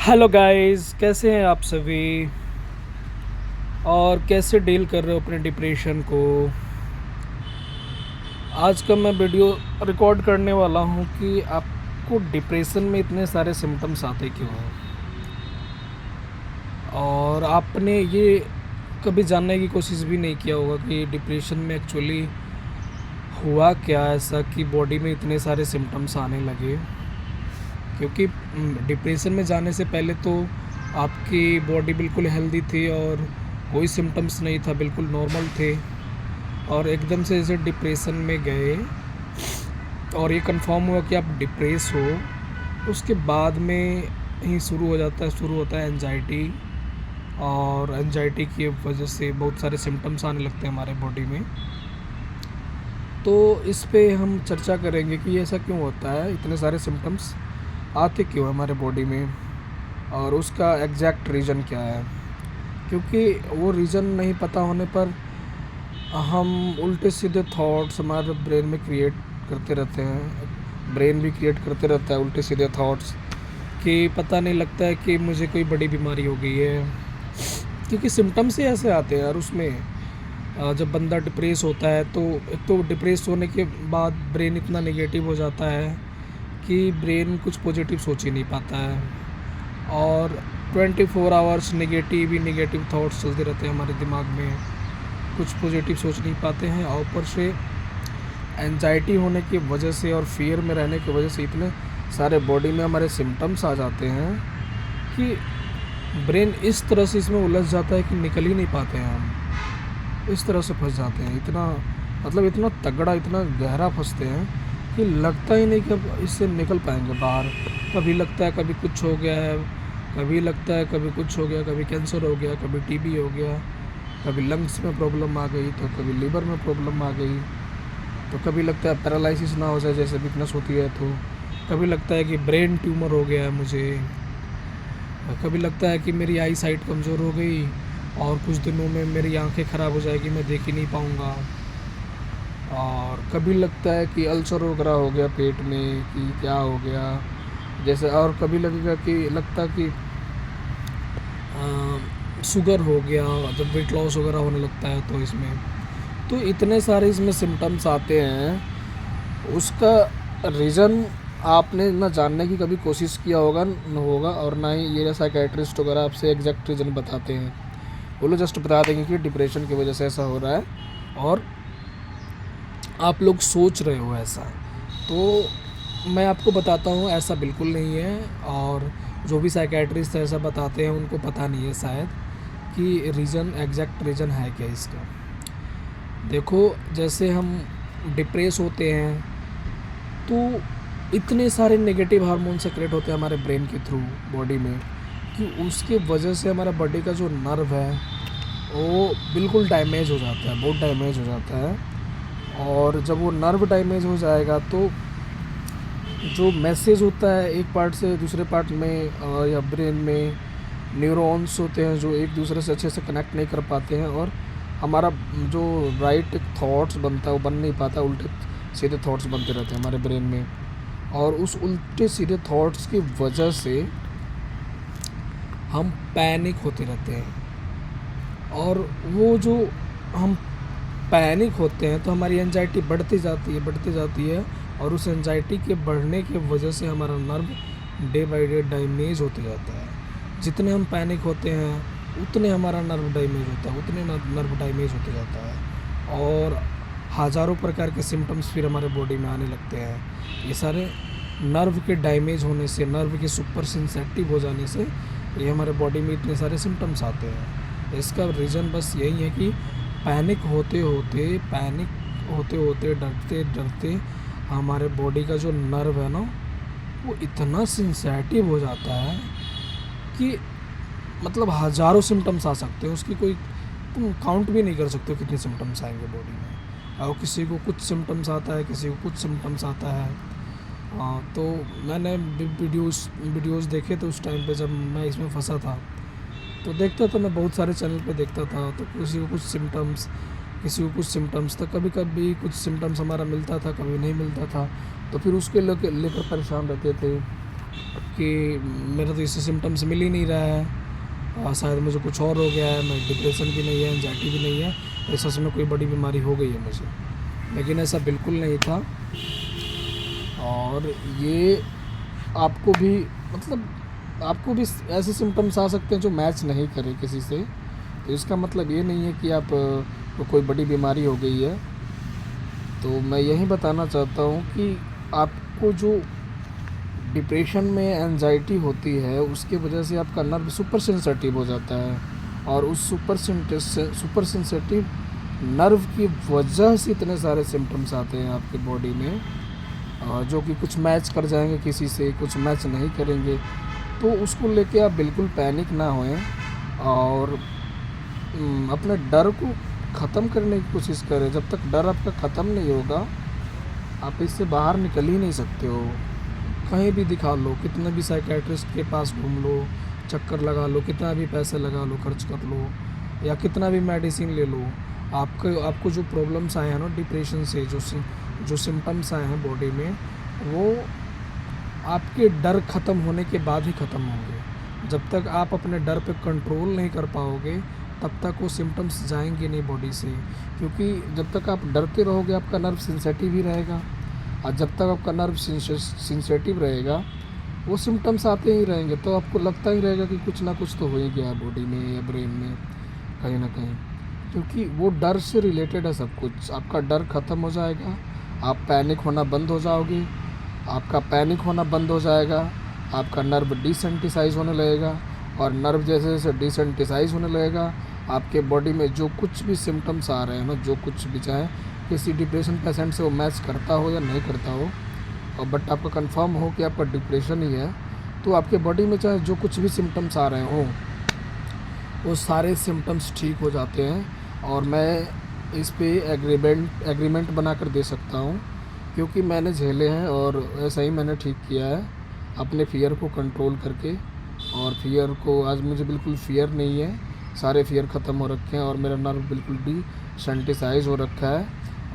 Hello guys, कैसे हैं आप सभी और कैसे डील कर रहे हो अपने डिप्रेशन को। आज का मैं वीडियो रिकॉर्ड करने वाला हूँ कि आपको डिप्रेशन में इतने सारे सिम्टम्स आते क्यों हैं और आपने ये कभी जानने की कोशिश भी नहीं किया होगा कि डिप्रेशन में एक्चुअली हुआ क्या ऐसा कि बॉडी में इतने सारे सिम्टम्स आने लगे। क्योंकि डिप्रेशन में जाने से पहले तो आपकी बॉडी बिल्कुल हेल्दी थी और कोई सिम्टम्स नहीं था, बिल्कुल नॉर्मल थे। और एकदम से जैसे डिप्रेशन में गए और ये कंफर्म हुआ कि आप डिप्रेस हो, उसके बाद में ही शुरू होता है एंजाइटी। और एंजाइटी की वजह से बहुत सारे सिम्टम्स आने लगते हैं हमारे बॉडी में। तो इस पे हम चर्चा करेंगे कि ऐसा क्यों होता है, इतने सारे सिम्टम्स आते क्यों हैं हमारे बॉडी में और उसका एग्जैक्ट रीज़न क्या है। क्योंकि वो रीज़न नहीं पता होने पर हम उल्टे सीधे थॉट्स हमारे ब्रेन में क्रिएट करते रहते हैं। ब्रेन भी क्रिएट करते रहता है उल्टे सीधे थॉट्स कि पता नहीं लगता है कि मुझे कोई बड़ी बीमारी हो गई है। क्योंकि सिम्टम्स ही ऐसे आते हैं। और उसमें जब बंदा डिप्रेस होता है तो एक तो डिप्रेस होने के बाद ब्रेन इतना नेगेटिव हो जाता है कि ब्रेन कुछ पॉजिटिव सोच ही नहीं पाता है। और 24 आवर्स नेगेटिव ही नेगेटिव थॉट्स चलते रहते हैं हमारे दिमाग में, कुछ पॉजिटिव सोच नहीं पाते हैं। और ऊपर से एंजाइटी होने की वजह से और फियर में रहने की वजह से इतने सारे बॉडी में हमारे सिम्टम्स आ जाते हैं कि ब्रेन इस तरह से इसमें उलझ जाता है कि निकल ही नहीं पाते हैं हम। इस तरह से फंस जाते हैं, इतना तगड़ा, इतना गहरा फंसते हैं कि लगता ही नहीं कि अब इससे निकल पाएंगे बाहर। कभी लगता है कभी कुछ हो गया है, कभी लगता है कभी कुछ हो गया, कभी कैंसर हो गया, कभी टीबी हो गया, कभी लंग्स में प्रॉब्लम आ गई, तो कभी लीवर में प्रॉब्लम आ गई, तो कभी लगता है पैरालिसिस ना हो जाए जैसे वीकनेस होती है, तो कभी लगता है कि ब्रेन ट्यूमर हो गया है मुझे, कभी लगता है कि मेरी आई साइट कमज़ोर हो गई और कुछ दिनों में मेरी आंखें ख़राब हो जाएगी, मैं देख ही नहीं पाऊँगा। और कभी लगता है कि अल्सर वगैरह हो गया पेट में कि क्या हो गया जैसे। और कभी लगता कि शुगर हो गया जब वेट लॉस वगैरह होने लगता है। तो इसमें तो इतने सारे इसमें सिम्टम्स आते हैं। उसका रीज़न आपने ना जानने की कभी कोशिश किया होगा न होगा, और ना ही ये साइकेट्रिस्ट वगैरह आपसे एग्जैक्ट रीज़न बताते हैं। वो लोग जस्ट बता देंगे कि डिप्रेशन की वजह से ऐसा हो रहा है और आप लोग सोच रहे हो ऐसा। तो मैं आपको बताता हूँ ऐसा बिल्कुल नहीं है। और जो भी साइकेट्रिस्ट ऐसा बताते हैं उनको पता नहीं है शायद कि रीज़न, एग्जैक्ट रीज़न है क्या इसका। देखो, जैसे हम डिप्रेस होते हैं तो इतने सारे नेगेटिव हार्मोन सेक्रेट होते हैं हमारे ब्रेन के थ्रू बॉडी में कि उसके वजह से हमारा बॉडी का जो नर्व है वो बिल्कुल डैमेज हो जाता है, बहुत डैमेज हो जाता है। और जब वो नर्व डैमेज हो जाएगा तो जो मैसेज होता है एक पार्ट से दूसरे पार्ट में या ब्रेन में न्यूरॉन्स होते हैं जो एक दूसरे से अच्छे से कनेक्ट नहीं कर पाते हैं, और हमारा जो राइट थॉट्स बनता है वो बन नहीं पाता, उल्टे सीधे थॉट्स बनते रहते हैं हमारे ब्रेन में। और उस उल्टे सीधे थॉट्स की वजह से हम पैनिक होते रहते हैं। और वो जो हम पैनिक होते हैं तो हमारी एंजाइटी बढ़ती जाती है। और उस एंजाइटी के बढ़ने की वजह से हमारा nerve day by day damage होते जाता है। जितने हम पैनिक होते हैं उतने हमारा नर्व डैमेज होता है, उतने नर्व डैमेज होते जाता है। और हज़ारों प्रकार के सिम्टम्स फिर हमारे बॉडी में आने लगते हैं। ये सारे नर्व के डैमेज होने से, नर्व के सुपर सेंसिटिव हो जाने से ये हमारे बॉडी में इतने सारे सिम्टम्स आते हैं। इसका रीज़न बस यही है कि पैनिक होते डरते डरते हमारे बॉडी का जो नर्व है ना वो इतना सेंसिटिव हो जाता है कि मतलब हज़ारों सिम्टम्स आ सकते हैं उसकी, कोई तुम काउंट भी नहीं कर सकते हो कितने सिम्टम्स आएंगे बॉडी में। और किसी को कुछ सिम्टम्स आता है, किसी को कुछ सिम्टम्स आता है। तो मैंने वीडियोस देखे थे उस टाइम पे जब मैं इसमें फंसा था। तो देखता था, मैं बहुत सारे चैनल पे देखता था। तो किसी को कुछ सिम्टम्स, किसी को कुछ सिम्टम्स था, कभी कभी कुछ सिम्टम्स हमारा मिलता था, कभी नहीं मिलता था। तो फिर उसके लेकर परेशान रहते थे। कि मेरा तो इससे सिम्टम्स मिल ही नहीं रहा है, शायद मुझे कुछ और हो गया है, मैं डिप्रेशन भी नहीं है, एंजाइटी भी नहीं है, ऐसा सच में कोई बड़ी बीमारी हो गई है मुझे। लेकिन ऐसा बिल्कुल नहीं था। और ये आपको भी मतलब आपको भी ऐसे सिम्टम्स आ सकते हैं जो मैच नहीं करें किसी से, तो इसका मतलब ये नहीं है कि आप को कोई बड़ी बीमारी हो गई है। तो मैं यही बताना चाहता हूँ कि आपको जो डिप्रेशन में एंजाइटी होती है उसकी वजह से आपका नर्व सुपर सेंसिटिव हो जाता है, और उस सुपर सेंसिटिव नर्व की वजह से इतने सारे सिम्टम्स आते हैं आपकी बॉडी में, जो कि कुछ मैच कर जाएंगे किसी से, कुछ मैच नहीं करेंगे। तो उसको लेके आप बिल्कुल पैनिक ना होएं, और अपने डर को ख़त्म करने की कोशिश करें। जब तक डर आपका ख़त्म नहीं होगा आप इससे बाहर निकल ही नहीं सकते हो। कहीं भी दिखा लो, कितने भी साइकेट्रिस्ट के पास घूम लो, चक्कर लगा लो, कितना भी पैसे लगा लो, खर्च कर लो, या कितना भी मेडिसिन ले लो, आपको जो प्रॉब्लम्स आए हैं ना डिप्रेशन से, जो सिम्टम्स आए हैं बॉडी में, वो आपके डर ख़त्म होने के बाद ही ख़त्म होंगे। जब तक आप अपने डर पे कंट्रोल नहीं कर पाओगे तब तक वो सिम्टम्स जाएंगे नहीं बॉडी से, क्योंकि जब तक आप डरते रहोगे आपका नर्व सेंसिटिव ही रहेगा, और जब तक आपका नर्व सेंसिटिव रहेगा वो सिम्टम्स आते ही रहेंगे। तो आपको लगता ही रहेगा कि कुछ ना कुछ तो हो ही गया बॉडी में या ब्रेन में कहीं ना कहीं, क्योंकि वो डर से रिलेटेड है सब कुछ। आपका डर ख़त्म हो जाएगा, आप पैनिक होना बंद हो जाओगे, आपका पैनिक होना बंद हो जाएगा, आपका नर्व डिसेंटिसाइज होने लगेगा, और नर्व जैसे जैसे डिसेंटिसाइज होने लगेगा आपके बॉडी में जो कुछ भी सिम्टम्स आ रहे हैं ना, जो कुछ भी, चाहे किसी डिप्रेशन पेशेंट से वो मैच करता हो या नहीं करता हो, और बट आपका कंफर्म हो कि आपका डिप्रेशन ही है, तो आपके बॉडी में चाहे जो कुछ भी सिम्टम्स आ रहे हों वो सारे सिम्टम्स ठीक हो जाते हैं। और मैं इस पे एग्रीमेंट बना कर दे सकता हूँ, क्योंकि मैंने झेले हैं और ऐसा ही मैंने ठीक किया है अपने फ़ियर को कंट्रोल करके। और फ़ियर को आज मुझे बिल्कुल फ़ियर नहीं है, सारे फ़ियर ख़त्म हो रखे हैं और मेरा नर्व बिल्कुल डिसेंटिसाइज हो रखा है,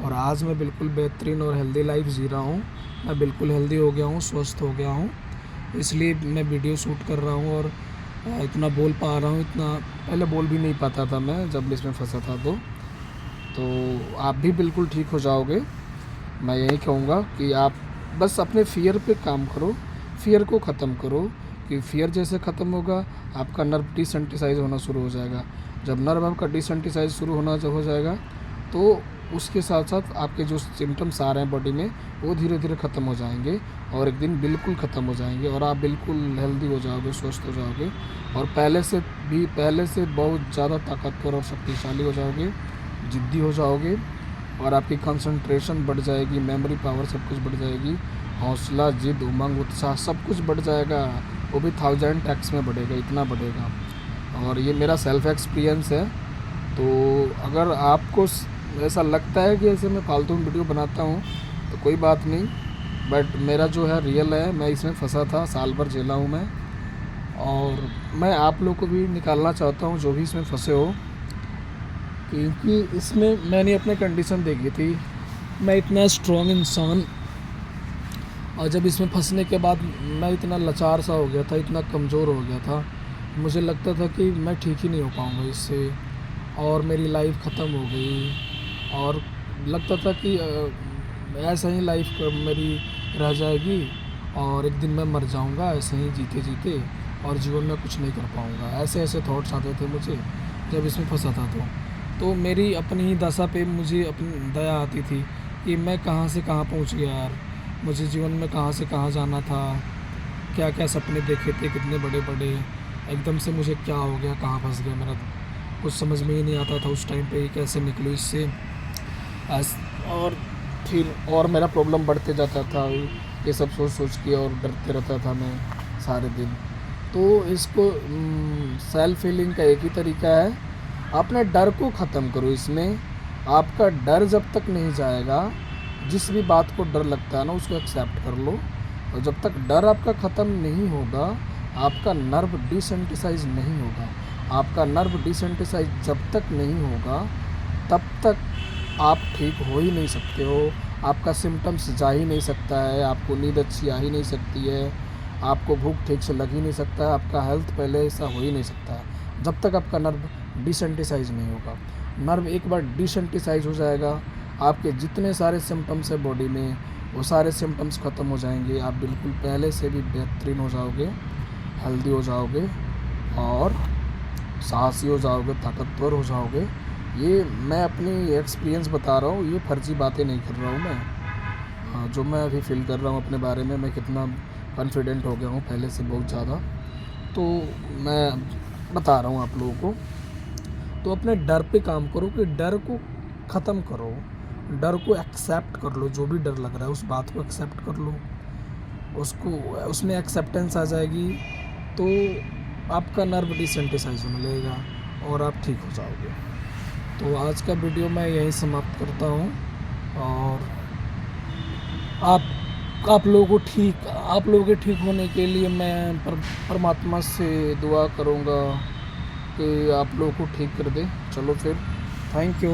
और आज मैं बिल्कुल बेहतरीन और हेल्दी लाइफ जी रहा हूँ। मैं बिल्कुल हेल्दी हो गया हूँ, स्वस्थ हो गया हूँ, इसलिए मैं वीडियो शूट कर रहा हूँ और इतना बोल पा रहा हूँ। इतना पहले बोल भी नहीं पाता था मैं जब इसमें फंसा था। तो आप भी बिल्कुल ठीक हो जाओगे। मैं यही कहूँगा कि आप बस अपने फ़ियर पे काम करो, फ़ियर को ख़त्म करो, कि फ़ियर जैसे ख़त्म होगा आपका नर्व डिसेंटिसाइज होना शुरू हो जाएगा। जब नर्व आपका डिसेंटिसाइज शुरू होना जो हो जाएगा तो उसके साथ साथ आपके जो सिम्टम्स आ रहे हैं बॉडी में वो धीरे धीरे ख़त्म हो जाएंगे, और एक दिन बिल्कुल ख़त्म हो जाएंगे, और आप बिल्कुल हेल्दी हो जाओगे, स्वस्थ हो जाओगे, और पहले से बहुत ज़्यादा ताकतवर और शक्तिशाली हो जाओगे, ज़िद्दी हो जाओगे, और आपकी कंसंट्रेशन बढ़ जाएगी, मेमोरी पावर सब कुछ बढ़ जाएगी, हौसला, ज़िद, उमंग, उत्साह सब कुछ बढ़ जाएगा, वो भी 1000x में बढ़ेगा, इतना बढ़ेगा। और ये मेरा सेल्फ एक्सपीरियंस है। तो अगर आपको ऐसा लगता है कि ऐसे मैं फालतू में वीडियो बनाता हूँ तो कोई बात नहीं, बट मेरा जो है रियल है, मैं इसमें फंसा था, साल भर झेला हूँ मैं, और मैं आप लोग को भी निकालना चाहता हूँ जो भी इसमें फंसे हो, क्योंकि इसमें मैंने अपने कंडीशन देखी थी। मैं इतना स्ट्रॉन्ग इंसान, और जब इसमें फंसने के बाद मैं इतना लाचार सा हो गया था, इतना कमज़ोर हो गया था, मुझे लगता था कि मैं ठीक ही नहीं हो पाऊँगा इससे, और मेरी लाइफ ख़त्म हो गई, और लगता था कि ऐसा ही लाइफ मेरी रह जाएगी, और एक दिन मैं मर जाऊँगा ऐसे ही जीते जीते, और जीवन में कुछ नहीं कर पाऊँगा। ऐसे ऐसे थॉट्स आते थे मुझे जब इसमें फंसा था। तो मेरी अपनी ही दशा पे मुझे अपनी दया आती थी कि मैं कहाँ से कहाँ पहुँच गया यार, मुझे जीवन में कहाँ से कहाँ जाना था, क्या क्या सपने देखे थे कितने बड़े बड़े, एकदम से मुझे क्या हो गया, कहाँ फंस गया, मेरा कुछ समझ में ही नहीं आता था उस टाइम पे कैसे निकलूँ इससे। और फिर और मेरा प्रॉब्लम बढ़ते जाता था, ये सब सोच सोच के, और डरते रहता था मैं सारे दिन। तो इसको सेल्फ हीलिंग का एक ही तरीका है, अपने डर को ख़त्म करो। इसमें आपका डर जब तक नहीं जाएगा, जिस भी बात को डर लगता है ना उसको एक्सेप्ट कर लो, और जब तक डर आपका ख़त्म नहीं होगा आपका नर्व डिसेंटिसाइज नहीं होगा। आपका नर्व डिसेंटिसाइज जब तक नहीं होगा तब तक आप ठीक हो ही नहीं सकते हो, आपका सिम्टम्स जा ही नहीं सकता है, आपको नींद अच्छी आ ही नहीं सकती है, आपको भूख ठीक से लग ही नहीं सकता है, आपका हेल्थ पहले ऐसा हो ही नहीं सकता है जब तक आपका नर्व डिसेंटिसाइज नहीं होगा। नर्व एक बार डिसेंटिसाइज हो जाएगा, आपके जितने सारे सिम्टम्स है बॉडी में वो सारे सिम्टम्स ख़त्म हो जाएंगे, आप बिल्कुल पहले से भी बेहतरीन हो जाओगे, हेल्दी हो जाओगे और साहसी हो जाओगे, ताकतवर हो जाओगे। ये मैं अपनी एक्सपीरियंस बता रहा हूँ, ये फर्जी बातें नहीं कर रहा हूँ मैं। हाँ, जो मैं अभी फील कर रहा हूँ अपने बारे में, मैं कितना कॉन्फिडेंट हो गया हूँ पहले से बहुत ज़्यादा, तो मैं बता रहा हूँ आप लोगों को। तो अपने डर पे काम करो कि डर को ख़त्म करो, डर को एक्सेप्ट कर लो, जो भी डर लग रहा है उस बात को एक्सेप्ट कर लो, उसको उसमें एक्सेप्टेंस आ जाएगी तो आपका नर्व डिसेंटिसाइज होने लगेगा और आप ठीक हो जाओगे। तो आज का वीडियो मैं यहीं समाप्त करता हूँ और आप लोगों के ठीक होने के लिए मैं परमात्मा से दुआ करूँगा कि आप लोगों को ठीक कर दे। चलो फिर, थैंक यू।